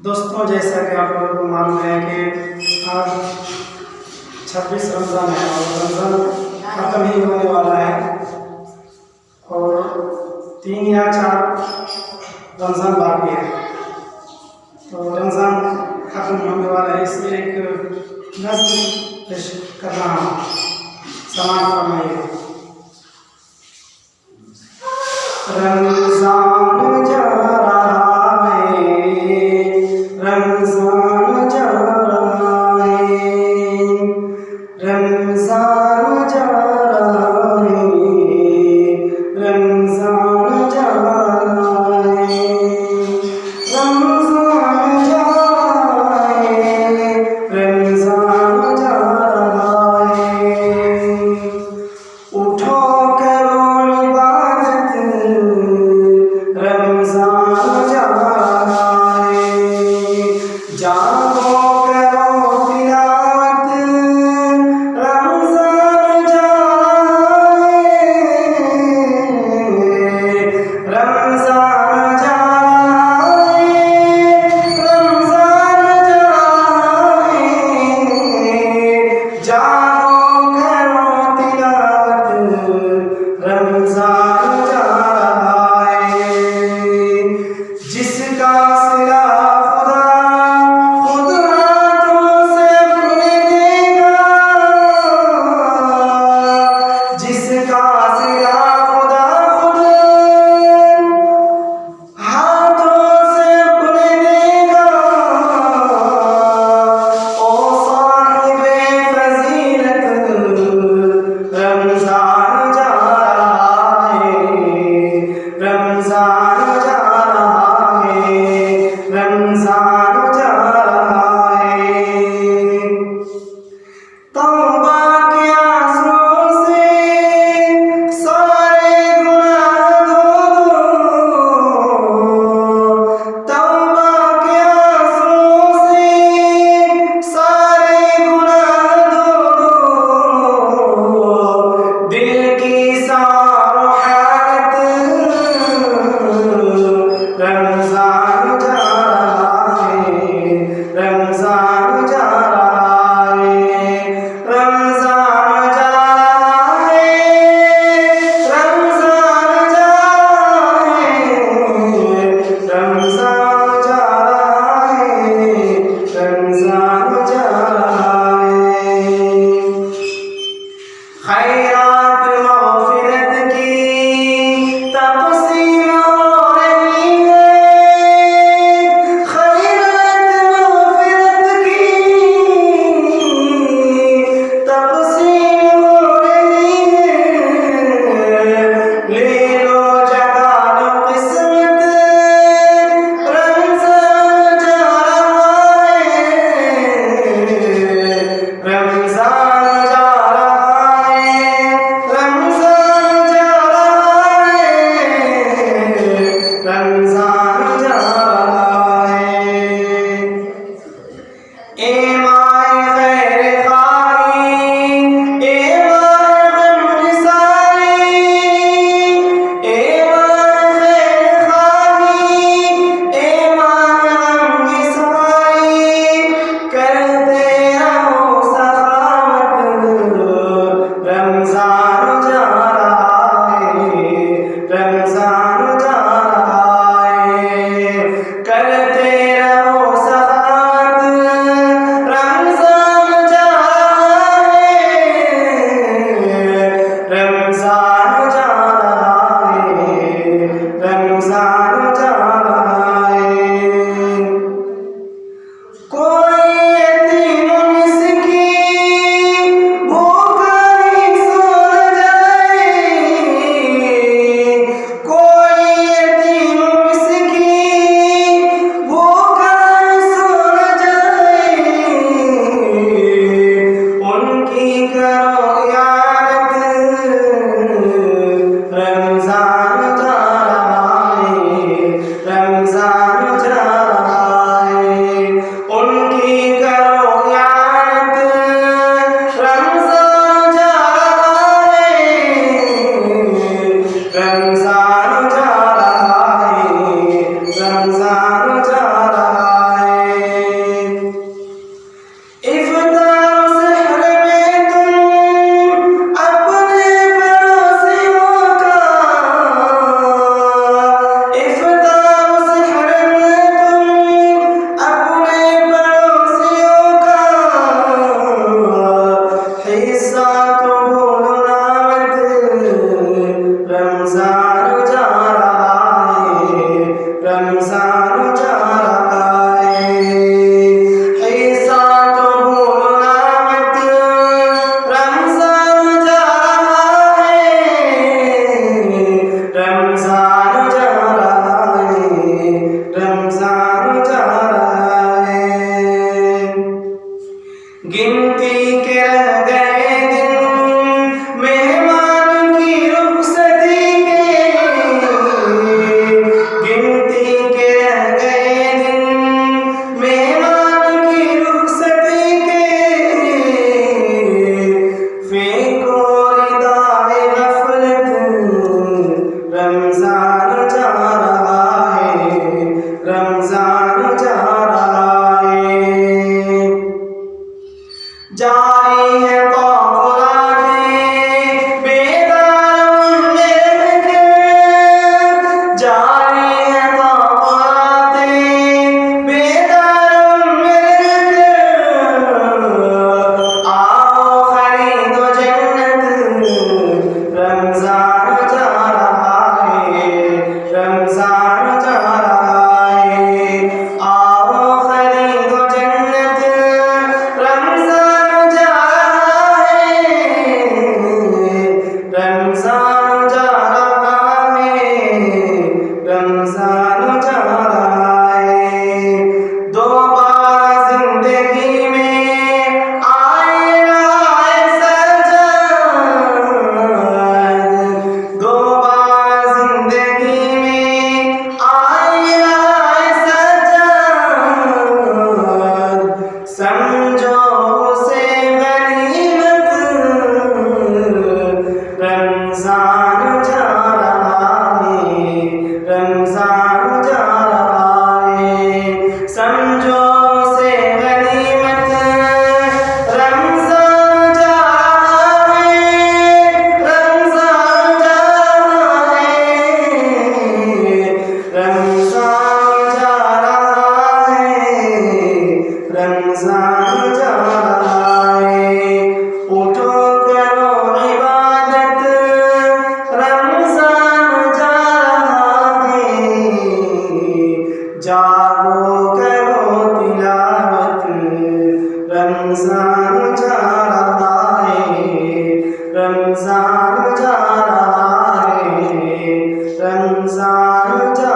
दोस्तों, जैसा कि आप लोगों को मालूम है कि आज 26 रमज़ान है और रमज़ान ख़त्म ही होने वाला है और 3 या 4 रमज़ान बाकी है। तो रमज़ान ख़त्म होने वाला है, इसलिए एक नज़्म पेश कर रहा हूँ, समाअत फरमाइए। रमज़ान जा रहा है, रमज़ान जा रहा है, रमज़ान जा रहा है, रमज़ान जा रहा है, रमज़ान जा रहा है, रमज़ान जा रहा है। उठो करो इबादत, रमज़ान जा रहा है। जागो करो तिलावत, रमज़ान जा रहा है, रमज़ान जा रहा है, रमज़ान जा रहा है। जागो करो तिलावत, रमज़ान जा रहा है। जिसका सिला खुदा खुद हाथों से भूल देगा, जिसका सिला खुदा खुद हाथों से भूल देगा। ओ साहिबे फजीलत, रमज़ान जा रहा है, रमज़ान जा रहा है, रमज़ान जा रहा है। तौबा के आंसुओं से सारे गुनाह धो दो, तौबा के आंसुओं से सारे गुनाह धो दो। दिल की सारी हालत, रमज़ान जा रहा है, रमज़ान जा रहा है, रमज़ान जा रहा है, रमज़ान जा रहा है, रमज़ान जा रहा है, रमज़ान जा रहा है। खैरात मग़फ़िरत की तक़सीम हो रही है, खैरात मग़फ़िरत की तक़सीम हो रही है। ले लो जगा लो किस्मत, रमज़ान जा रहा है, रमज़ान जा रहा है, रमज़ान जा रहा है, रमज़ान जा रहा है। ए माए खैर खाई, ए माए गमनिसाई, ए माए खैर खाई, ए माए गमनिसाई, करते रहो सखावत, रमज़ान जा रहा है, रमज़ान जा रहा है। करते रहो सखावत, रमज़ान जा रहा है, रमज़ान जा रहा है, रमज़ान जा रहा है। कोई यतीम मिस्कीन भूखा ही सो जाए, कोई यतीम मिस्कीन भूखा ही सो जाए। उनकी करो इयादत, रमज़ान जा रहा है, रमज़ान जा रहा है। उनकी करो इयादत, रमज़ान जा रहा है, रमज़ान जा रहा है, रमज़ान जा रहा है। रमजान जा रहा है। जारी है तौराते बेदार लेके, जारी है तौराते बेदार लेके, आओ खरीदो जन्नत, रमजान जा रहा है, रमजान जा रहा है। आओ खरीदो जन्नत, रमजान जा रहा है, रमजान जा रहा है, रमजान जा रहा है। दोबारा जिंदगी में आएगा ऐसा जन्नत, दोबारा जिंदगी में आएगा ऐसा जन्नत, समझो उसे गनीमत, रमजान जा रहा है, रमजान जा रहा है। समझो उसे गनीमत, रमजान जा रहा है, रमजान जा रहा है, रमजान जा रहा है, रमजान जा रहा है। उठो करो इबादत, रमजान जा रहा है, जागो करो तिलावत, रमजान जा रहा है, रमजान जा रहा है, रमजान जा